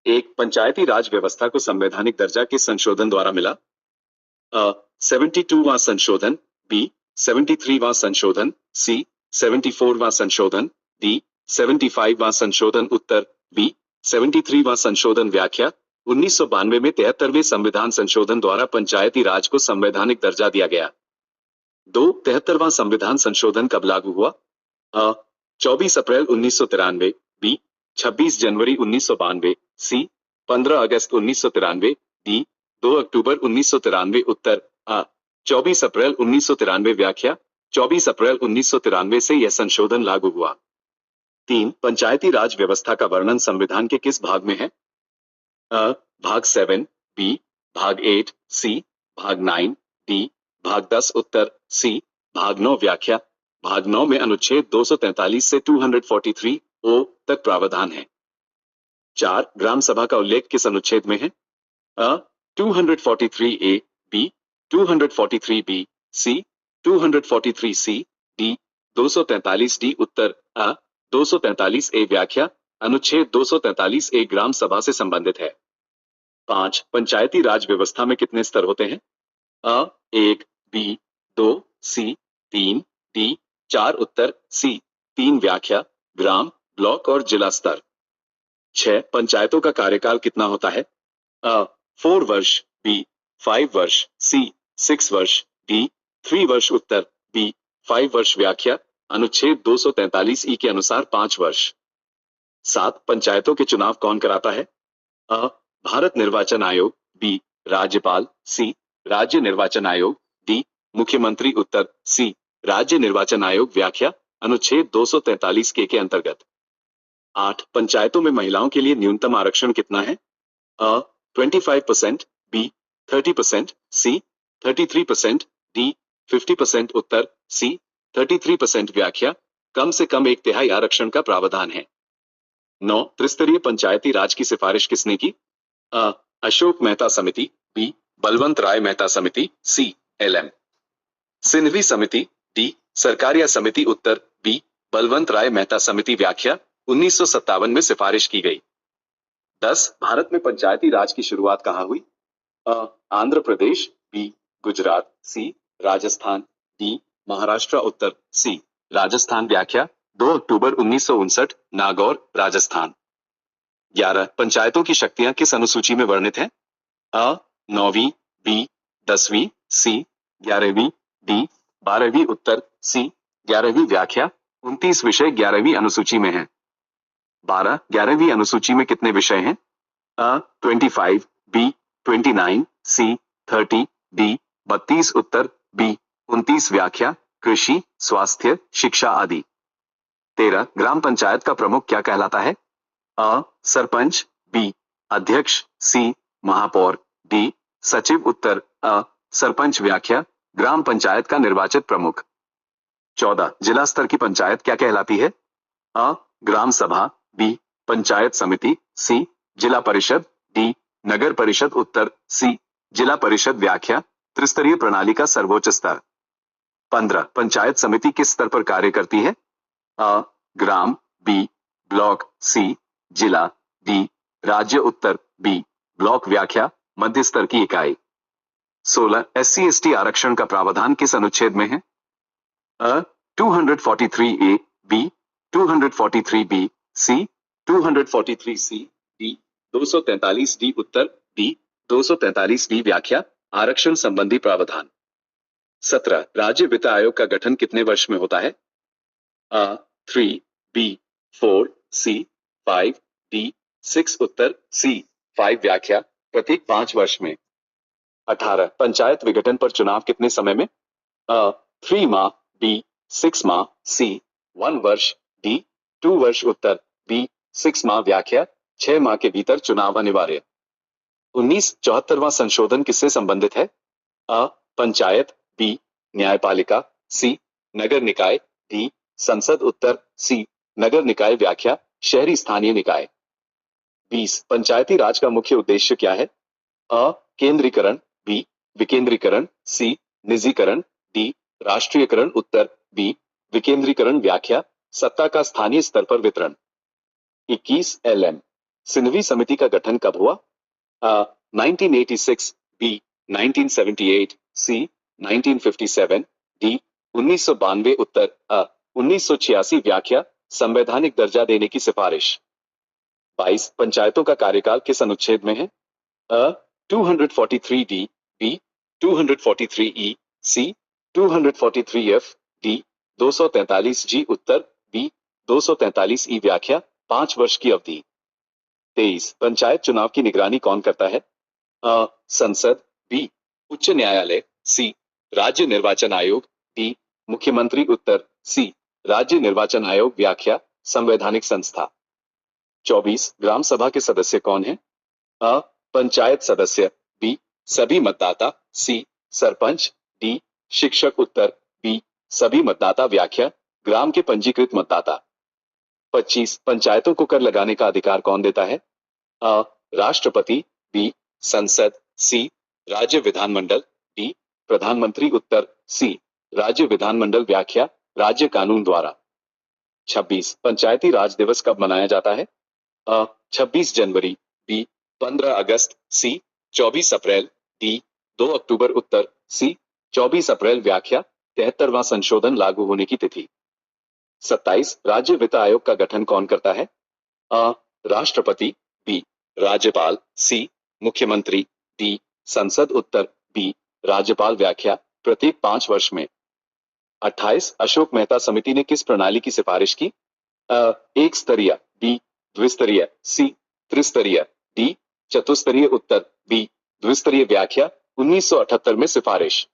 एक, पंचायती राज व्यवस्था को संवैधानिक दर्जा के संशोधन द्वारा मिला। 72वां संशोधन, बी 73वां संशोधन, सी 74वां संशोधन, डी 75वां संशोधन। उत्तर बी 73वां संशोधन। व्याख्या, 1992 में 73वें संविधान संशोधन द्वारा पंचायती राज को संवैधानिक दर्जा दिया गया। 2, 73वां संविधान संशोधन कब लागू हुआ? 24 अप्रैल 1993, बी 26 जनवरी 1992, सी 15 अगस्त 1993, डी 2 अक्टूबर 1993। उत्तर आ 24 अप्रैल 1993। व्याख्या, 24 अप्रैल 1993 से यह संशोधन लागू हुआ। 3, पंचायती राज व्यवस्था का वर्णन संविधान के किस भाग में है? भाग 7, बी भाग 8, सी भाग 9, डी भाग 10। उत्तर सी भाग 9। व्याख्या, भाग 9 में अनुच्छेद 243 से 243 ओ तक प्रावधान है। 4, ग्राम सभा का उल्लेख किस अनुच्छेद में है? 243 ए, बी 243 बी, सी 243 सी, डी 243 डी। उत्तर अ 243 ए। व्याख्या, अनुच्छेद 243 ए ग्राम सभा से संबंधित है। 5, पंचायती राज व्यवस्था में कितने स्तर होते हैं? 1, बी 2, सी 3, डी 4। उत्तर सी 3। व्याख्या, ग्राम, ब्लॉक और जिला स्तर। 6, पंचायतों का कार्यकाल कितना होता है? 4 वर्ष, बी 5 वर्ष, सी 6 वर्ष, डी 3 वर्ष। उत्तर बी 5 वर्ष। व्याख्या, अनुच्छेद 243 ई के अनुसार 5 वर्ष। 7, पंचायतों के चुनाव कौन कराता है? भारत निर्वाचन आयोग, बी राज्यपाल, सी राज्य निर्वाचन आयोग, डी मुख्यमंत्री। उत्तर सी राज्य निर्वाचन आयोग। व्याख्या, अनुच्छेद 243 के अंतर्गत। 8, पंचायतों में महिलाओं के लिए न्यूनतम आरक्षण कितना है? 25%, बी 30%, सी 33%, डी 50%। उत्तर सी 33%। व्याख्या, कम से कम 1/3 आरक्षण का प्रावधान है। 9, त्रिस्तरीय पंचायती राज की सिफारिश किसने की? अशोक मेहता समिति, बी बलवंत राय मेहता समिति, सी LM सिन्हवी समिति, डी सरकारिया समिति। उत्तर बी बलवंत राय मेहता समिति। व्याख्या, 1957 में सिफारिश की गई। 10, भारत में पंचायती राज की शुरुआत कहाँ हुई? आंध्र प्रदेश, बी गुजरात, सी राजस्थान, डी महाराष्ट्र। उत्तर सी राजस्थान। व्याख्या, 2 अक्टूबर 1959, नागौर, राजस्थान। 11, पंचायतों की शक्तियां किस अनुसूची में वर्णित हैं? 9वीं, बी 10वीं, सी 11वीं, डी 12वीं। उत्तर सी 11वीं। व्याख्या, 29 विषय 11वीं अनुसूची में हैं। 12, 11वीं अनुसूची में कितने विषय हैं? 25, बी 29, सी 30, डी 32। उत्तर बी 29। व्याख्या, कृषि, स्वास्थ्य, शिक्षा आदि। 13, ग्राम पंचायत का प्रमुख क्या कहलाता है? सरपंच, बी अध्यक्ष, सी महापौर, डी सचिव। उत्तर सरपंच। व्याख्या, ग्राम पंचायत का निर्वाचित प्रमुख। 14, जिला स्तर की पंचायत क्या कहलाती है? ग्राम सभा, बी पंचायत समिति, सी जिला परिषद, डी नगर परिषद। उत्तर सी जिला परिषद। व्याख्या, त्रिस्तरीय प्रणाली का सर्वोच्च स्तर। 15, पंचायत समिति किस स्तर पर कार्य करती है? ग्राम, बी ब्लॉक, सी जिला, डी राज्य। उत्तर बी ब्लॉक। व्याख्या, मध्य स्तर की इकाई। 16, SC/ST आरक्षण का प्रावधान किस अनुच्छेद में है? 243A, बी 243B, सी 243C, डी 243D। उत्तर डी 243D। व्याख्या, आरक्षण संबंधी प्रावधान। 17, राज्य वित्त आयोग का गठन कितने वर्ष में होता है? 3, बी 4, सी 5, डी 6। उत्तर सी 5। व्याख्या, प्रत्येक 5 वर्ष में। 18, पंचायत विघटन पर चुनाव कितने समय में? 3 माह, बी 6 माह, सी 1 वर्ष, डी 2 वर्ष। उत्तर बी 6 माह। व्याख्या, 6 माह के भीतर चुनाव अनिवार्य। 19, 74वां संशोधन किससे संबंधित है? पंचायत, बी न्यायपालिका, सी नगर निकाय, डी संसद। उत्तर सी नगर निकाय। व्याख्या, शहरी स्थानीय निकाय। 20, पंचायती राज का मुख्य उद्देश्य क्या है? केंद्रीकरण, बी विकेंद्रीकरण, सी निजीकरण, डी राष्ट्रीयकरण। उत्तर बी विकेंद्रीकरण। व्याख्या, सत्ता का स्थानीय स्तर पर वितरण। 21, LM सिन्हवी समिति का गठन कब हुआ? 1986, बी 1978, सी 1957, डी 1992, उत्तर 1986। व्याख्या, संवैधानिक दर्जा देने की सिफारिश। 22 पंचायतों का कार्यकाल किस अनुच्छेद में है? 243 डी, बी 243 ई, सी 243 एफ, डी 243 जी, उत्तर बी 243 ई। व्याख्या, 5 वर्ष की अवधि। 23 पंचायत चुनाव की निगरानी कौन करता है? संसद, बी उच्च न्यायालय, सी राज्य निर्वाचन आयोग, डी मुख्यमंत्री, उत्तर सी राज्य निर्वाचन आयोग। व्याख्या, संवैधानिक संस्था। 24 ग्राम सभा के सदस्य कौन हैं? पंचायत सदस्य, बी सभी मतदाता, सी सरपंच, डी शिक्षक, उत्तर बी सभी मतदाता। व्याख्या, ग्राम के पंजीकृत मतदाता। 25 पंचायतों को कर लगाने का अधिकार कौन देता है? राष्ट्रपति, बी संसद, सी राज्य विधानमंडल, डी प्रधानमंत्री, उत्तर सी राज्य विधानमंडल। व्याख्या, राज्य कानून द्वारा। 26 पंचायती राज दिवस कब मनाया जाता है? 26 जनवरी, बी 15 अगस्त, सी 24 अप्रैल, डी 2 अक्टूबर, उत्तर सी 24 अप्रैल। व्याख्या, 73वां संशोधन लागू होने की तिथि। 27 राज्य वित्त आयोग का गठन कौन करता है? राष्ट्रपति, बी राज्यपाल, सी मुख्यमंत्री, डी संसद, उत्तर बी राज्यपाल। व्याख्या, प्रत्येक 5 वर्ष में। 28 अशोक मेहता समिति ने किस प्रणाली की सिफारिश की? एक स्तरीय, बी द्विस्तरीय, सी त्रिस्तरीय, डी चतुस्तरीय, उत्तर बी द्विस्तरीय। व्याख्या, 1978 में सिफारिश।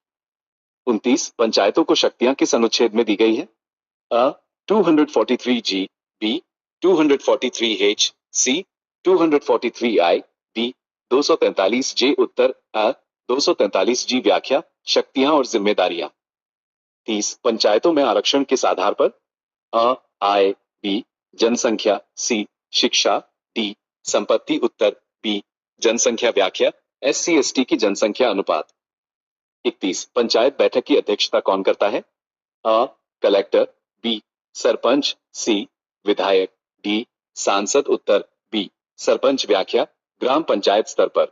29 पंचायतों को शक्तियां किस अनुच्छेद में दी गई है? 243 जी, बी 243 एच, सी 243 आई, डी 243 जे, उत्तर 243 जी। व्याख्या, शक्तियां और जिम्मेदारियां। 30 पंचायतों में आरक्षण किस आधार पर? आय, बी जनसंख्या, सी शिक्षा, डी संपत्ति, उत्तर बी जनसंख्या। व्याख्या, SC ST की जनसंख्या अनुपात। 31 पंचायत बैठक की अध्यक्षता कौन करता है? कलेक्टर, बी सरपंच, सी विधायक, डी सांसद, उत्तर बी सरपंच। व्याख्या, ग्राम पंचायत स्तर पर।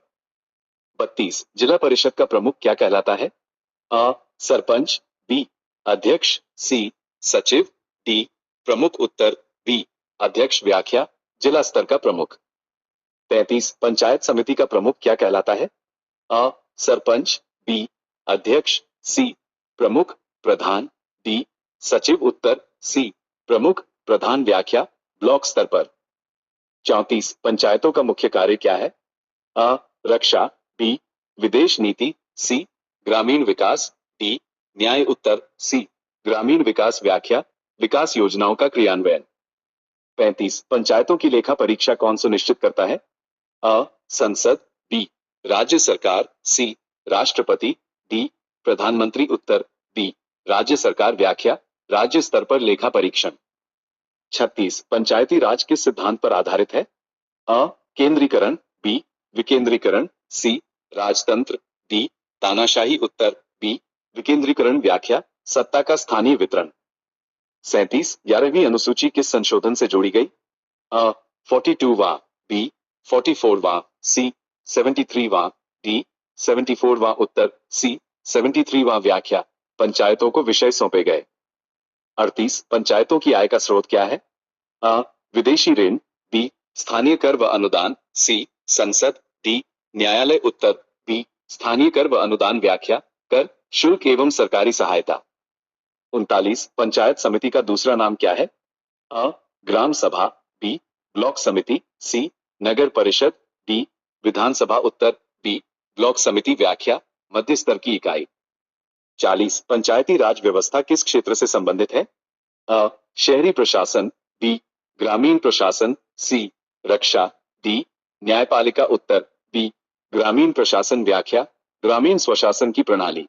32 जिला परिषद का प्रमुख क्या कहलाता है? सरपंच, बी अध्यक्ष, सी सचिव, डी प्रमुख, उत्तर बी अध्यक्ष। व्याख्या, जिला स्तर का प्रमुख। 33 पंचायत समिति का प्रमुख क्या कहलाता है? सरपंच, बी अध्यक्ष, सी प्रमुख प्रधान, डी सचिव, उत्तर सी प्रमुख प्रधान। व्याख्या, ब्लॉक स्तर पर। 34 पंचायतों का मुख्य कार्य क्या है? रक्षा, बी विदेश नीति, सी ग्रामीण विकास, डी न्याय, उत्तर सी ग्रामीण विकास। व्याख्या, विकास योजनाओं का क्रियान्वयन। 35 पंचायतों की लेखा परीक्षा कौन सुनिश्चित करता है? संसद, बी राज्य सरकार, सी राष्ट्रपति, डी प्रधानमंत्री, उत्तर बी राज्य सरकार। व्याख्या, राज्य स्तर पर लेखा परीक्षण। 36 पंचायती राज किस सिद्धांत पर आधारित है? केंद्रीकरण, बी विकेंद्रीकरण, सी राजतंत्र, डी तानाशाही, उत्तर बी विकेंद्रीकरण। व्याख्या, सत्ता का स्थानीय वितरण। 37 11वीं अनुसूची किस संशोधन से जोड़ी गई? 42वां, बी 44वां, सी 73वां, डी 74वां, उत्तर सी 73वां। व्याख्या, पंचायतों को विषय सौंपे गए। 38 पंचायतों की आय का स्रोत क्या है? विदेशी ऋण, बी स्थानीय कर व अनुदान, सी संसद, डी न्यायालय, उत्तर बी स्थानीय कर व अनुदान। व्याख्या, कर शुल्क एवं सरकारी सहायता। 39 पंचायत समिति का दूसरा नाम क्या है? ग्राम सभा, बी ब्लॉक समिति, सी नगर परिषद, डी विधानसभा, उत्तर बी ब्लॉक समिति। व्याख्या, मध्य स्तर की इकाई। 40 पंचायती राज व्यवस्था किस क्षेत्र से संबंधित है? शहरी प्रशासन, बी ग्रामीण प्रशासन, सी रक्षा, डी न्यायपालिका, उत्तर बी ग्रामीण प्रशासन। व्याख्या, ग्रामीण स्वशासन की प्रणाली।